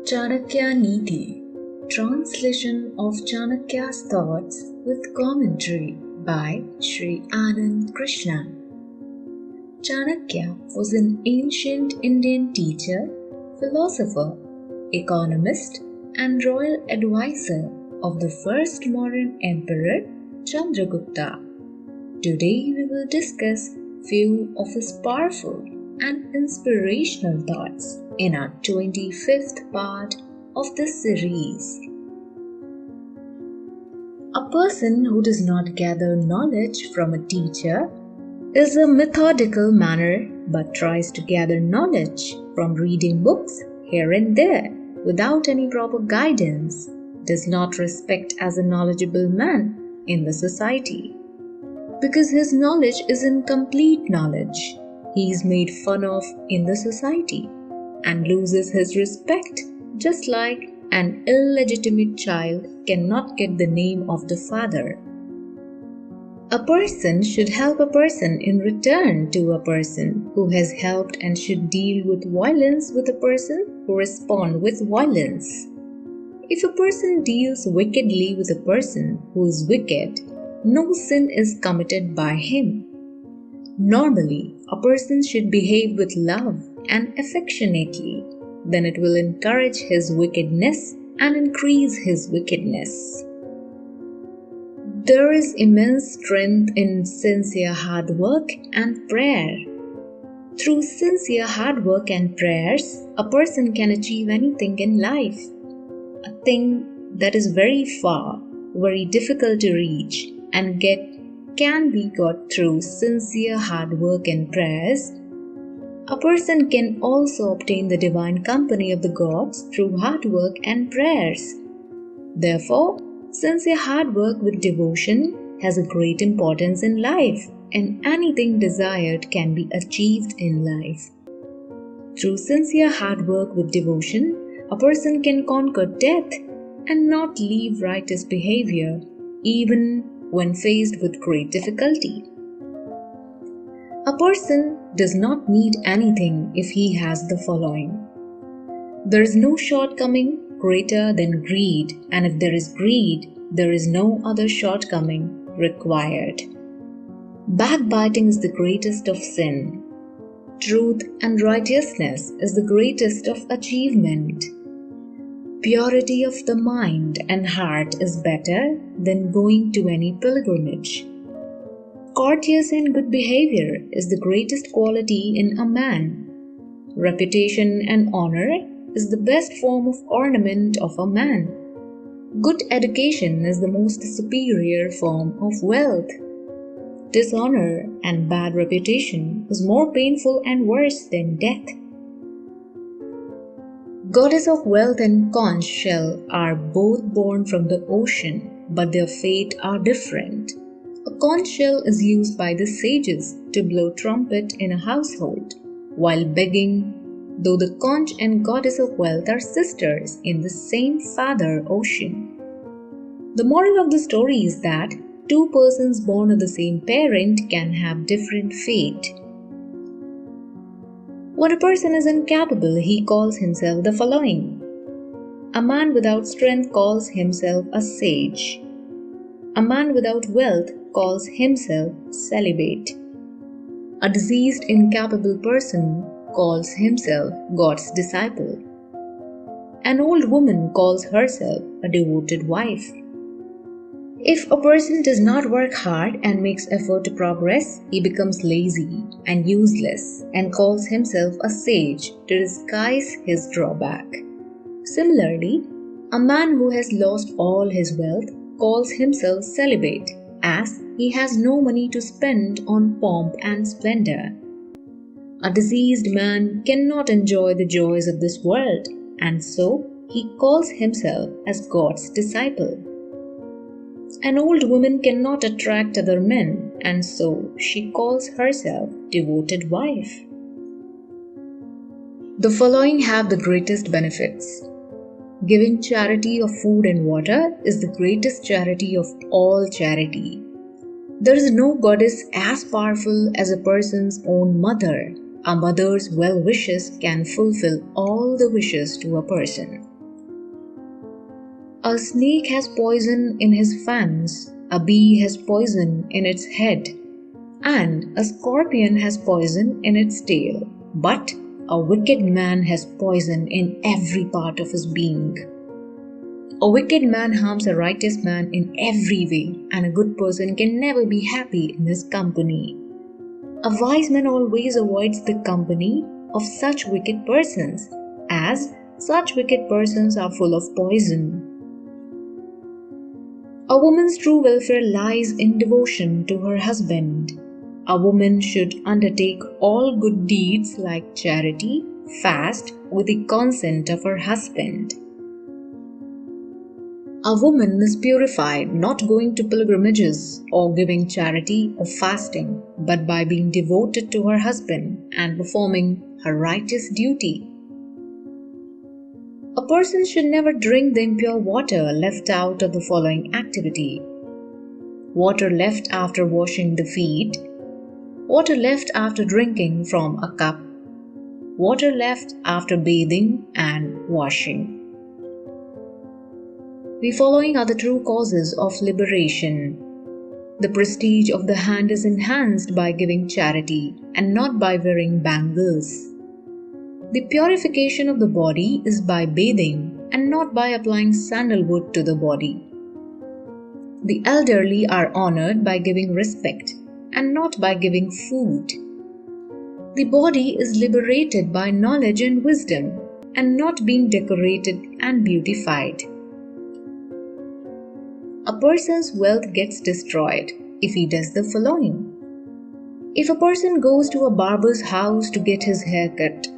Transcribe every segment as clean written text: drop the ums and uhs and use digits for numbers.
Chanakya Niti, translation of Chanakya's thoughts with commentary by Sri Anand Krishna. Chanakya was an ancient Indian teacher, philosopher, economist, and royal advisor of the first modern emperor Chandragupta. Today we will discuss few of his powerful and inspirational thoughts in our 25th part of this series. A person who does not gather knowledge from a teacher is a methodical manner but tries to gather knowledge from reading books here and there without any proper guidance, does not respect as a knowledgeable man in the society. Because his knowledge is incomplete knowledge, he is made fun of in the society and loses his respect, just like an illegitimate child cannot get the name of the father. A person should help a person in return to a person who has helped and should deal with violence with a person who responds with violence. If a person deals wickedly with a person who is wicked, no sin is committed by him. Normally, a person should behave with love and affectionately, then it will encourage his wickedness and increase his wickedness. There is immense strength in sincere hard work and prayer. Through sincere hard work and prayers, a person can achieve anything in life. A thing that is very far, very difficult to reach and can be got through sincere hard work and prayers. A person can also obtain the divine company of the gods through hard work and prayers. Therefore, sincere hard work with devotion has a great importance in life, and anything desired can be achieved in life. Through sincere hard work with devotion, a person can conquer death and not leave righteous behavior, even when faced with great difficulty. A person does not need anything if he has the following. There is no shortcoming greater than greed, and if there is greed, there is no other shortcoming required. Backbiting is the greatest of sin. Truth and righteousness is the greatest of achievement. Purity of the mind and heart is better than going to any pilgrimage. Courteous and good behavior is the greatest quality in a man. Reputation and honor is the best form of ornament of a man. Good education is the most superior form of wealth. Dishonor and bad reputation is more painful and worse than death. Goddess of wealth and conch shell are both born from the ocean, but their fate are different. A conch shell is used by the sages to blow trumpet in a household, while begging, though the conch and goddess of wealth are sisters in the same father ocean. The moral of the story is that two persons born of the same parent can have different fate. When a person is incapable, he calls himself the following. A man without strength calls himself a sage. A man without wealth calls himself celibate. A diseased, incapable person calls himself God's disciple. An old woman calls herself a devoted wife. If a person does not work hard and makes effort to progress, he becomes lazy and useless and calls himself a sage to disguise his drawback. Similarly, a man who has lost all his wealth calls himself celibate, as he has no money to spend on pomp and splendor. A diseased man cannot enjoy the joys of this world, and so he calls himself as God's disciple. An old woman cannot attract other men, and so she calls herself devoted wife. The following have the greatest benefits. Giving charity of food and water is the greatest charity of all charity. There is no goddess as powerful as a person's own mother. A mother's well wishes can fulfill all the wishes to a person. A snake has poison in his fangs, a bee has poison in its head, and a scorpion has poison in its tail. But a wicked man has poison in every part of his being. A wicked man harms a righteous man in every way, and a good person can never be happy in his company. A wise man always avoids the company of such wicked persons, as such wicked persons are full of poison. A woman's true welfare lies in devotion to her husband. A woman should undertake all good deeds like charity, fast, with the consent of her husband. A woman is purified not going to pilgrimages or giving charity or fasting, but by being devoted to her husband and performing her righteous duty. A person should never drink the impure water left out of the following activity: water left after washing the feet, water left after drinking from a cup, water left after bathing and washing. The following are the true causes of liberation. The prestige of the hand is enhanced by giving charity and not by wearing bangles. The purification of the body is by bathing and not by applying sandalwood to the body. The elderly are honored by giving respect and not by giving food. The body is liberated by knowledge and wisdom and not being decorated and beautified. A person's wealth gets destroyed if he does the following. If a person goes to a barber's house to get his hair cut,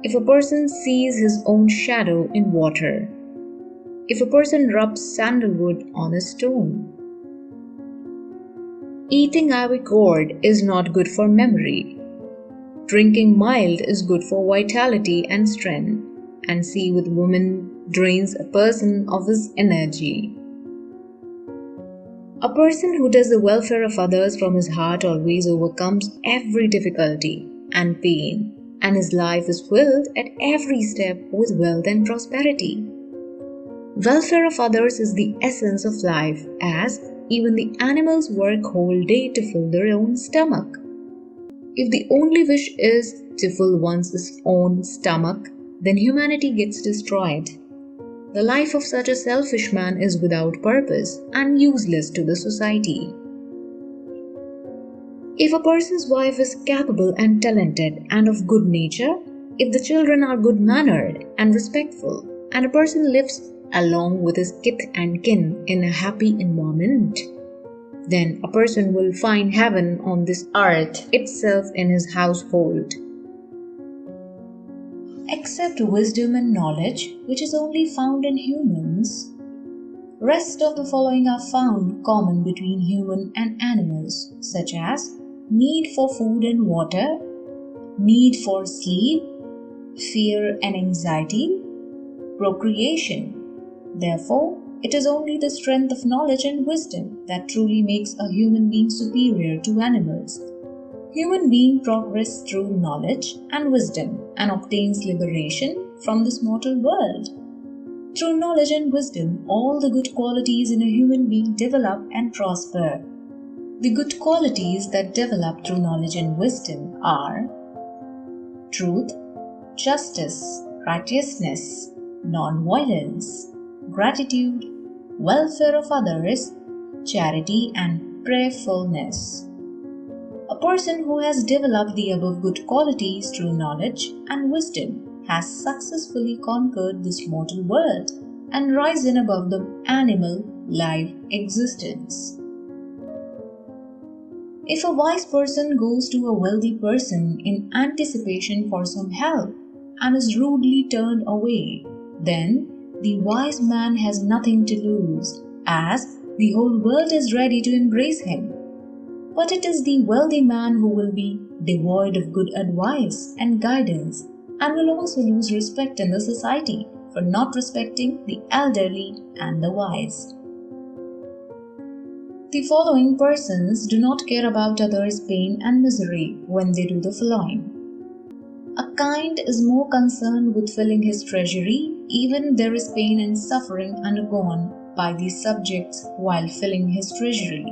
if a person sees his own shadow in water, if a person rubs sandalwood on a stone. Eating ivy gourd is not good for memory. Drinking mild is good for vitality and strength, and sea with woman drains a person of his energy. A person who does the welfare of others from his heart always overcomes every difficulty and pain, and his life is filled at every step with wealth and prosperity. Welfare of others is the essence of life, as even the animals work whole day to fill their own stomach. If the only wish is to fill one's own stomach, then humanity gets destroyed. The life of such a selfish man is without purpose and useless to the society. If a person's wife is capable and talented and of good nature, if the children are good-mannered and respectful, and a person lives along with his kith and kin in a happy environment, then a person will find heaven on this earth itself in his household. Except wisdom and knowledge, which is only found in humans, rest of the following are found common between human and animals, such as need for food and water, need for sleep, fear and anxiety, procreation. Therefore, it is only the strength of knowledge and wisdom that truly makes a human being superior to animals. Human being progresses through knowledge and wisdom and obtains liberation from this mortal world. Through knowledge and wisdom, all the good qualities in a human being develop and prosper. The good qualities that develop through knowledge and wisdom are truth, justice, righteousness, non-violence, gratitude, welfare of others, charity, and prayerfulness. A person who has developed the above good qualities through knowledge and wisdom has successfully conquered this mortal world and risen above the animal life existence. If a wise person goes to a wealthy person in anticipation for some help and is rudely turned away, then the wise man has nothing to lose, as the whole world is ready to embrace him. But it is the wealthy man who will be devoid of good advice and guidance and will also lose respect in the society for not respecting the elderly and the wise. The following persons do not care about others' pain and misery when they do the following. A kind is more concerned with filling his treasury, even there is pain and suffering undergone by these subjects while filling his treasury.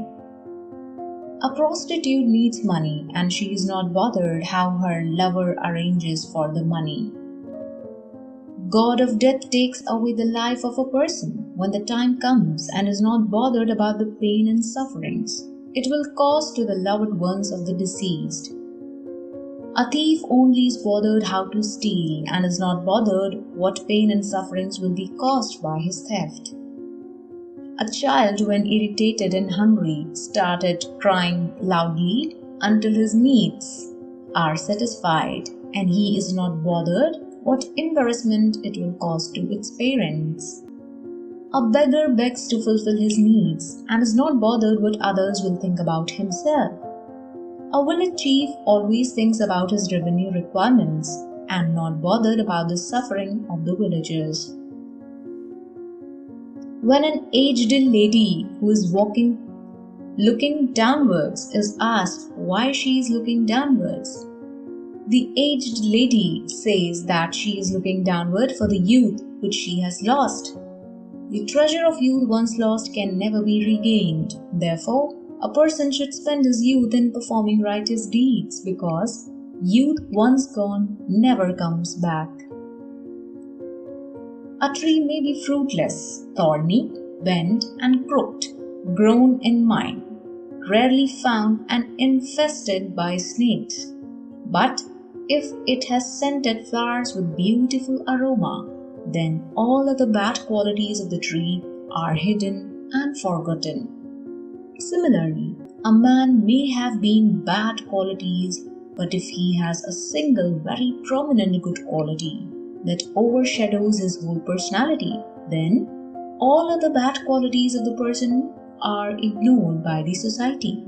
A prostitute needs money and she is not bothered how her lover arranges for the money. God of death takes away the life of a person when the time comes and is not bothered about the pain and sufferings it will cause to the loved ones of the deceased. A thief only is bothered how to steal and is not bothered what pain and sufferings will be caused by his theft. A child, when irritated and hungry, started crying loudly until his needs are satisfied, and he is not bothered what embarrassment it will cause to its parents. A beggar begs to fulfill his needs and is not bothered what others will think about himself. A village chief always thinks about his revenue requirements and not bothered about the suffering of the villagers. When an aged lady who is walking looking downwards is asked why she is looking downwards, the aged lady says that she is looking downward for the youth which she has lost. The treasure of youth once lost can never be regained. Therefore, a person should spend his youth in performing righteous deeds because youth once gone never comes back. A tree may be fruitless, thorny, bent and crooked, grown in mine, rarely found and infested by snakes. But if it has scented flowers with beautiful aroma, then all other bad qualities of the tree are hidden and forgotten. Similarly, a man may have been bad qualities, but if he has a single very prominent good quality that overshadows his whole personality, then all other bad qualities of the person are ignored by the society.